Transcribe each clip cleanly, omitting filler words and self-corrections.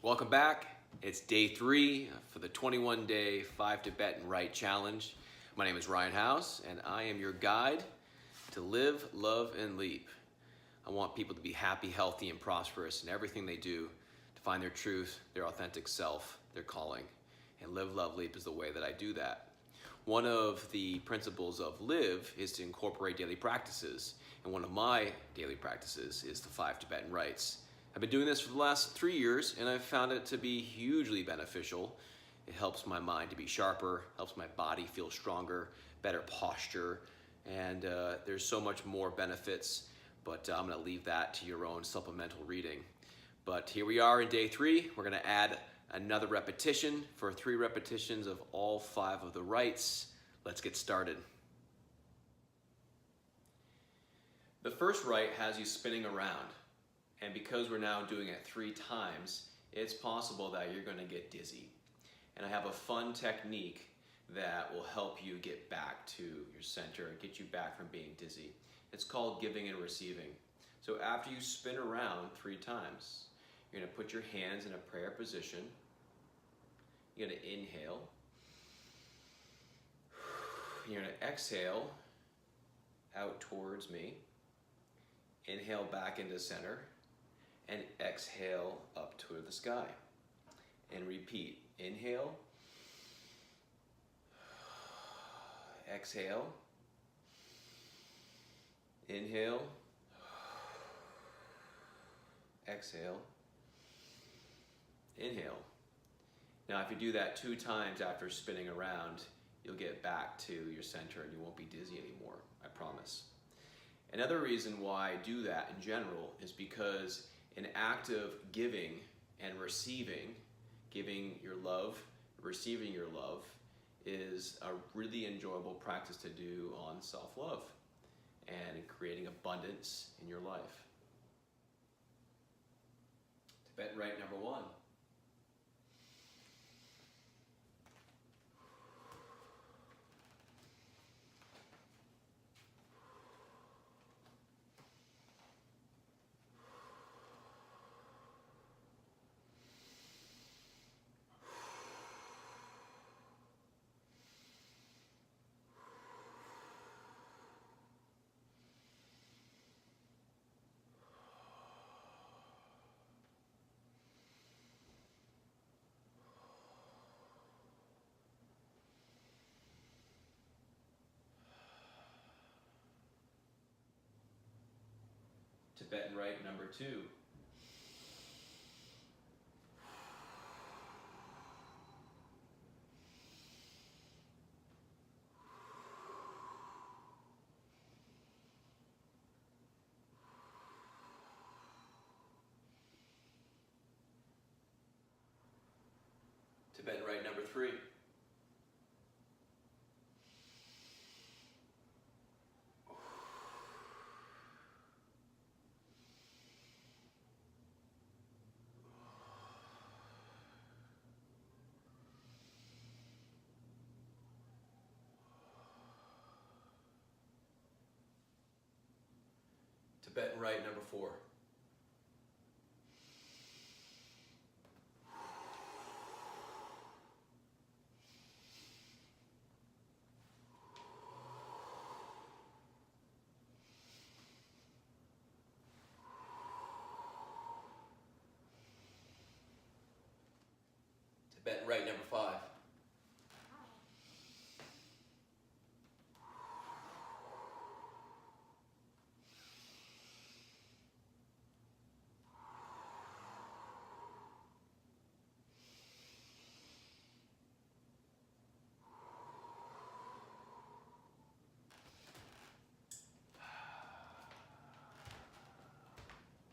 Welcome back. It's day 3 for the 21-day 5 Tibetan Rite Challenge. My name is Ryan House, and I am your guide to live, love, and leap. I want people to be happy, healthy, and prosperous in everything they do, to find their truth, their authentic self, their calling. And live, love, leap is the way that I do that. One of the principles of live is to incorporate daily practices. And one of my daily practices is the 5 Tibetan Rites. I've been doing this for the last 3 years, and I've found it to be hugely beneficial. It helps my mind to be sharper, helps my body feel stronger, better posture, and there's so much more benefits, but I'm gonna leave that to your own supplemental reading. But here we are in day 3. We're gonna add another repetition for 3 repetitions of all 5 of the rites. Let's get started. The first rite has you spinning around. And because we're now doing it 3 times, it's possible that you're going to get dizzy. And I have a fun technique that will help you get back to your center and get you back from being dizzy. It's called giving and receiving. So after you spin around 3 times, you're going to put your hands in a prayer position. You're going to inhale. You're going to exhale out towards me. Inhale back into center. And exhale up toward the sky. And repeat. Inhale. Exhale. Inhale. Exhale. Inhale. Now if you do that 2 times after spinning around, you'll get back to your center and you won't be dizzy anymore, I promise. Another reason why I do that in general is because an act of giving and receiving, giving your love, receiving your love, is a really enjoyable practice to do on self-love and creating abundance in your life. Tibetan Rite number 1. Tibetan Rite number 2. Tibetan Rite number 3. Tibetan Rite number 4. Tibetan Rite number 5.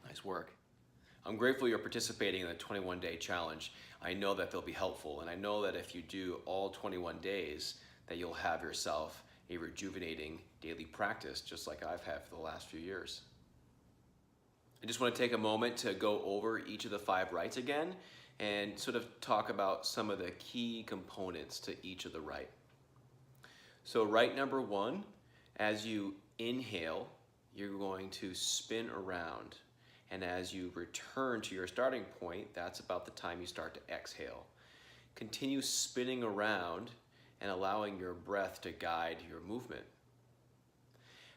Nice work. I'm grateful you're participating in the 21-day challenge. I know that they'll be helpful, and I know that if you do all 21 days, that you'll have yourself a rejuvenating daily practice, just like I've had for the last few years. I just want to take a moment to go over each of the 5 rites again and sort of talk about some of the key components to each of the rite. So rite number 1, as you inhale, you're going to spin around. And as you return to your starting point, that's about the time you start to exhale. Continue spinning around and allowing your breath to guide your movement.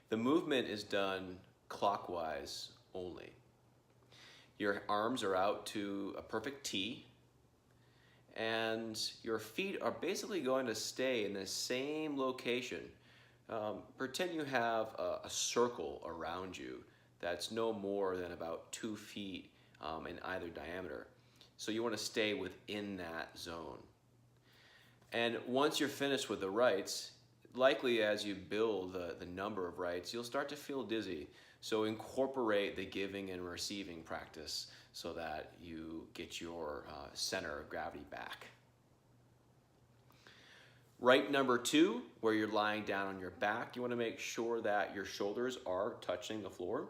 The movement is done clockwise only. Your arms are out to a perfect T, and your feet are basically going to stay in the same location. Pretend you have a circle around you that's no more than about 2 feet in either diameter. So you want to stay within that zone. And once you're finished with the rites, likely as you build the number of rites, you'll start to feel dizzy. So incorporate the giving and receiving practice so that you get your center of gravity back. Rite number 2, where you're lying down on your back, you want to make sure that your shoulders are touching the floor.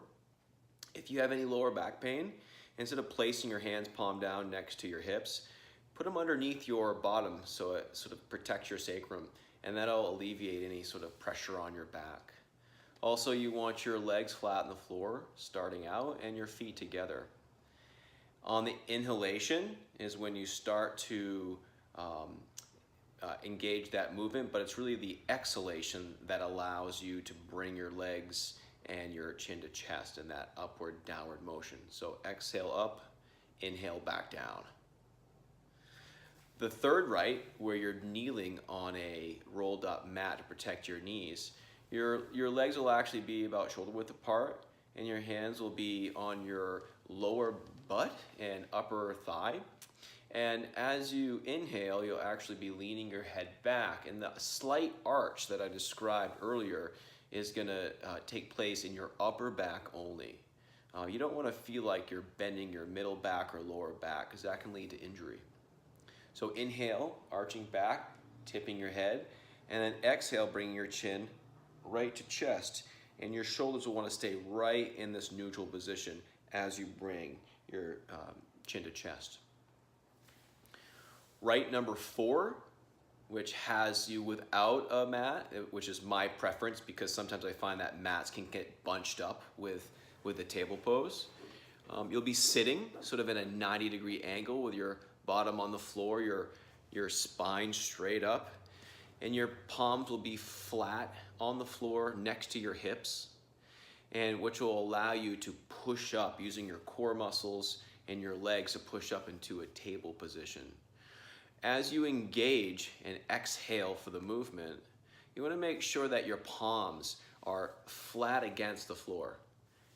If you have any lower back pain, instead of placing your hands palm down next to your hips, put them underneath your bottom so it sort of protects your sacrum, and that'll alleviate any sort of pressure on your back. Also, you want your legs flat on the floor starting out and your feet together. On the inhalation is when you start to engage that movement, but it's really the exhalation that allows you to bring your legs and your chin to chest in that upward downward motion. So exhale up, inhale back down. The third rite, where you're kneeling on a rolled up mat to protect your knees, your legs will actually be about shoulder width apart, and your hands will be on your lower butt and upper thigh. And as you inhale, you'll actually be leaning your head back, and the slight arch that I described earlier is going to take place in your upper back only. You don't want to feel like you're bending your middle back or lower back, because that can lead to injury. So inhale, arching back, tipping your head, and then exhale, bringing your chin right to chest, and your shoulders will want to stay right in this neutral position as you bring your chin to chest. Rite number 4, which has you without a mat, which is my preference because sometimes I find that mats can get bunched up with the table pose. You'll be sitting sort of in a 90-degree angle with your bottom on the floor, your spine straight up, and your palms will be flat on the floor next to your hips, and which will allow you to push up using your core muscles and your legs to push up into a table position. As you engage and exhale for the movement, you want to make sure that your palms are flat against the floor.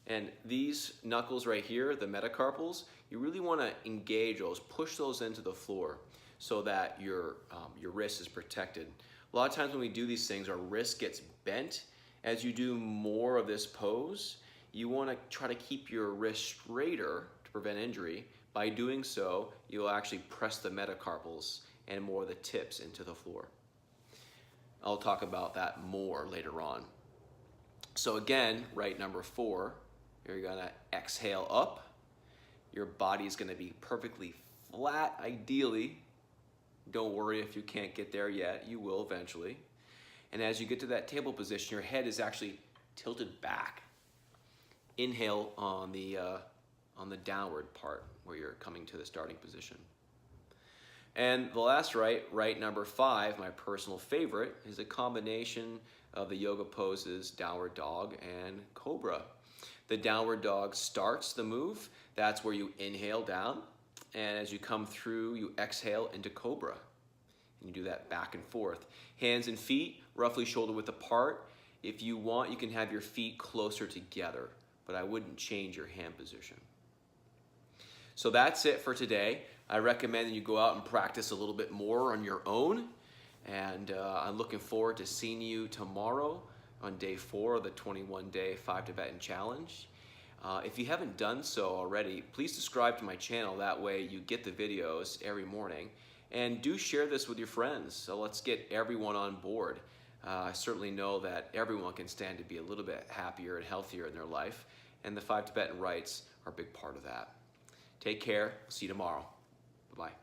And these knuckles right here, the metacarpals, you really want to engage those, push those into the floor so that your wrist is protected. A lot of times when we do these things, our wrist gets bent. As you do more of this pose, you want to try to keep your wrist straighter to prevent injury. By doing so, you'll actually press the metacarpals and more of the tips into the floor. I'll talk about that more later on. So again, rite number 4, you're gonna exhale up. Your body's gonna be perfectly flat, ideally. Don't worry if you can't get there yet, you will eventually. And as you get to that table position, your head is actually tilted back. Inhale on the downward part where you're coming to the starting position. And the last rite number 5, my personal favorite, is a combination of the yoga poses downward dog and cobra. The downward dog starts the move. That's where you inhale down, and as you come through, you exhale into cobra. And you do that back and forth. Hands and feet roughly shoulder width apart. If you want, you can have your feet closer together, but I wouldn't change your hand position. So that's it for today. I recommend that you go out and practice a little bit more on your own. And I'm looking forward to seeing you tomorrow on day 4 of the 21-day 5 Tibetan challenge. If you haven't done so already, please subscribe to my channel. That way you get the videos every morning. And do share this with your friends. So let's get everyone on board. I certainly know that everyone can stand to be a little bit happier and healthier in their life. And the 5 Tibetan rites are a big part of that. Take care. See you tomorrow. Bye-bye.